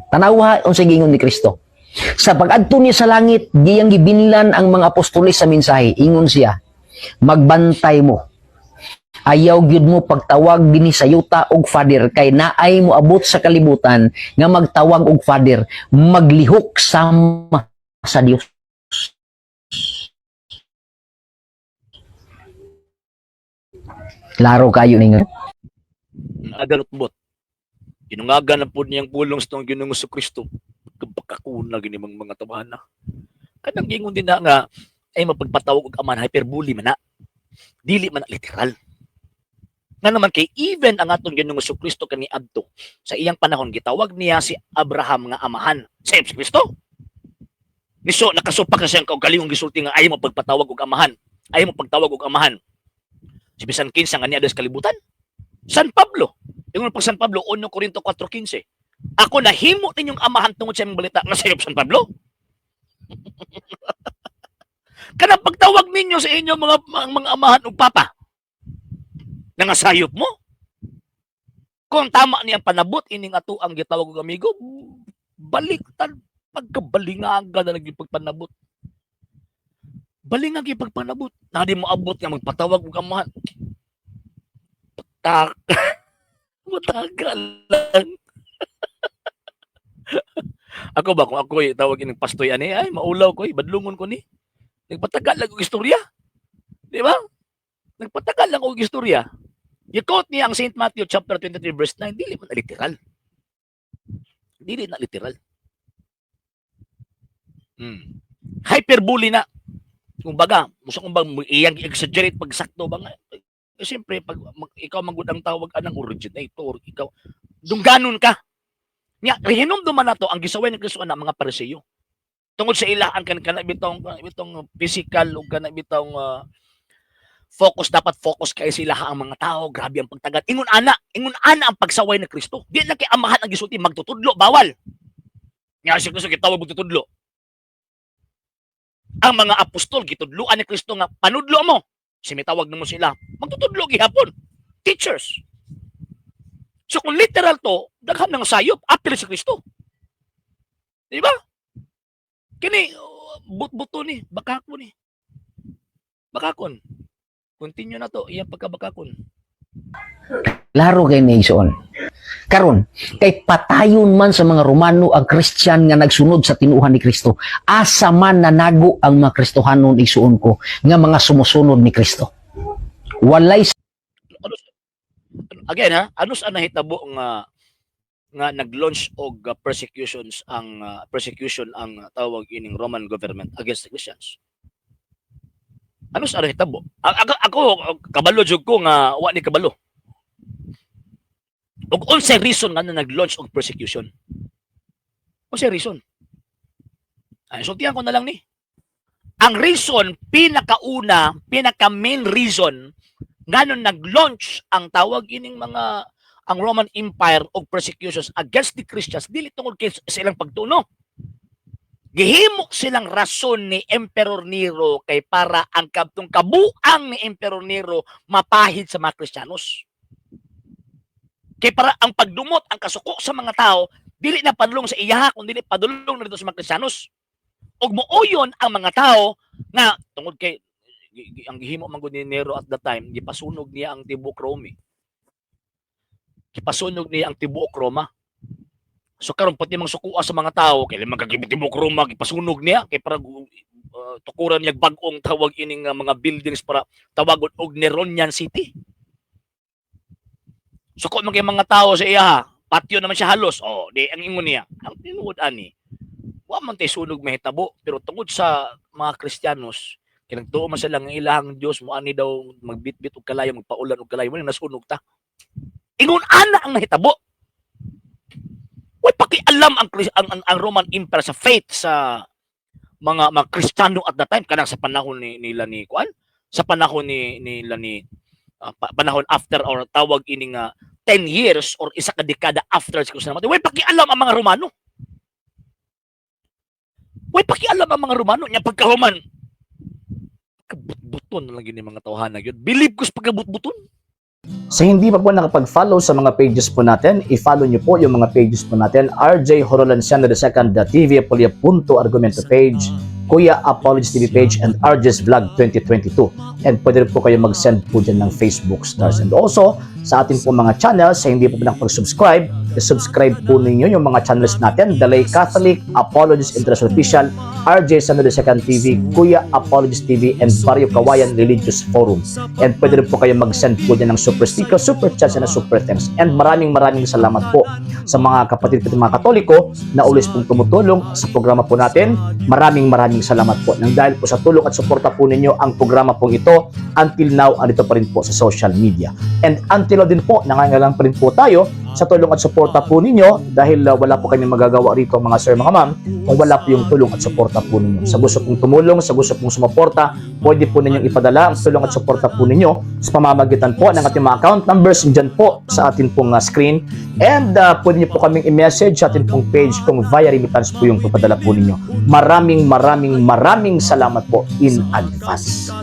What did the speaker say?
Tanawa unsay gingon ni Kristo. Sa pag-adto niya sa langit, giyang gibinlan ang mga apostoles sa mensahe. Ingon siya, magbantay mo. Ayaw gyud mo pagtawag dinhi sa yuta og Father, kay naay mo abot sa kalibutan nga magtawag og Father, maglihok sama sa Dios. Laro kayo ninyo. Agalutbot. Inungagan na po niyang pulong sa Ginoong Kristo. Kabakakuna gini mga tawahan na. Kanang gingon din na nga ay mapagpatawag og aman hyperbole man na. Dili man na literal. Nga naman kay even ang atong Ginoong Kristo kani adto sa iyang panahon gitawag niya si Abraham nga amahan sa si Kristo. Niso nakasupak na siyang kaugalingong gisulti nga ayaw mo pagpatawag og amahan. Ayaw mo pagtawag og amahan. Si bisan kinsa nga niya sa kalibutan. San Pablo. Ingon pag San Pablo 1 Corinto 4:15. Ako nahimo ninyong amahan tungod sa imong balita nga sayop San Pablo. Kanang pagtawag ninyo sa inyo mga amahan ug papa. Nangasayop mo? Kung tama niyang panabot ining ato ang gitawag og amigo, baliktad pagkabalingaga na naging pagpanabot. Balingag yung pagpanabot. Na di mo abot nga magpatawag og amahan. Matagal lang. Ako ba kung ako tawag ining pastoy ani ay maulaw ko badlungon ko ni. Nagpatagal lang og istorya. Di ba? Nagpatagal lang og istorya. I-quote niya ang St. Matthew chapter 23 verse 9, dili man na literal. Dili na literal. Hyperbole na. Kung baga, musa kung bang iyang exaggerate pag sakto ba nga. Siyempre, pag ikaw magud ang tawag anang originator, ikaw, dungganon ka. Nga, rehinom duman na to ang gisaway ni Kristo na mga Pariseo. Tungod sa ilaan kan bitong physical o kana bitong focus, dapat focus kay sila ang mga tao, grabe ang pagtagad. Ingon ana ang pagsaway ni Kristo. Di na kay amahan ang gisulti magtutudlo, bawal. Nga si Kristo gitawag magtutudlo. Ang mga apostol gitudloan ni Kristo nga panudlo mo. Simitawag namo sila, magtutudlo gihapon. Teachers. So kung literal to, daghan ng sayop apil si Kristo. Di ba? Kini but-buto ni, bakako ni. Bakakon. Continue na to, iyang pagkabakakon. Laro kay Nation. Karon, kay patayon man sa mga Romano ang Christian nga nagsunod sa tinuhan ni Kristo. Asa man nanago ang mga Kristohanon isuon ko nga mga sumusunod ni Kristo. Walay again ha, ano sa nahitabo nga nag-launch og persecution ang tawag ining Roman government against the Christians. Ano sa nahitabo? Ako kabalo jud ko nga wa ni kabalo. Og unsay reason nga nag-launch og persecution? Unsay reason? Ay sultihan ko na lang ni. Ang reason pinaka main reason nganon nag-launch ang tawag ining ang Roman Empire og persecutions against the Christians dili tungod kay sa ilang pagtuno. Gihimo silang rason ni Emperor Nero kay para ang kabuang ni Emperor Nero mapahid sa mga Kristiyanos. Kay para ang pagdumot, ang kasuko sa mga tao, dili na padulong sa iya, kundi dili padulong na dito sa mga Kristiyanos. Og muuyon ang mga tao nga tungod kay ang gihimo man gud ni Nero at that time, gipasunog niya ang tibuok Rome. Gipasunog niya ang tibuok Roma. So karon pati mang sukuha sa mga tao kay magagibitibok Roma gipasunog niya kay para tukuran niya bag-ong tawag ining mga buildings para tawagon og Neronian City. So kung mga tao sa iya, patio naman siya halos. Oh, di ang ingon niya. Ang tinuod ani. Wa man tay sunog mahitabo pero tungod sa mga Kristiyanos kay nagtuo man sila nga ilahang Dios mo ani daw magbitbit og kalayo magpaulan og kalayo mo nasunog ta. Ingon ana ang nahitabo. Way pakialam ang Roman Empire sa faith sa mga Kristiyano at that time kanang sa panahon nila ni kuan sa panahon nila ni panahon after or tawag ining 10 years or isa ka dekada after sa Kristo namatay. Way pakialam ang mga Romano. Way pakialam ang mga Romano nya pagkahuman kabut-buton lang gini mga tawhana gyud. Believe ko sa pagkabut-buton. Sa hindi pa po nakapag-follow sa mga pages po natin, i-follow nyo po yung mga pages po natin, RJ Horolanciano II TV, Apolia Punto Argumento page, Kuya Apologies TV page, and RJ's Vlog 2022. And pwede rin po kayo mag-send po dyan ng Facebook stars. And also, sa ating po mga channels, sa hindi po nakapag-subscribe, subscribe po ninyo yung mga channels natin, Dalay Catholic, Apologies International Official, RJ Sano II TV, Kuya Apologies TV, and Barrio Kawayan Religious Forum. And pwede rin po kayo mag-send po dyan ng super sticker, super chats, and super thanks. And maraming salamat po sa mga kapatid at mga Katoliko na always pong tumutulong sa programa po natin. Maraming salamat po. Nang dahil po sa tulong at suporta po ninyo, ang programa pong ito, until now, andito pa rin po sa social media. And until now din po, nangangailangan pa rin po tayo sa tulong at suporta po ninyo dahil wala po kayong magagawa rito mga sir, mga ma'am, kung wala po yung tulong at suporta po ninyo. Sa gusto pong tumulong, sa gusto pong sumuporta, pwede po ninyong ipadala ang tulong at suporta po ninyo sa pamamagitan po ng ating mga account numbers dyan po sa ating pong screen. And pwede nyo po kaming i-message sa ating pong page kung via remittance po yung papadala po ninyo. Maraming salamat po in advance.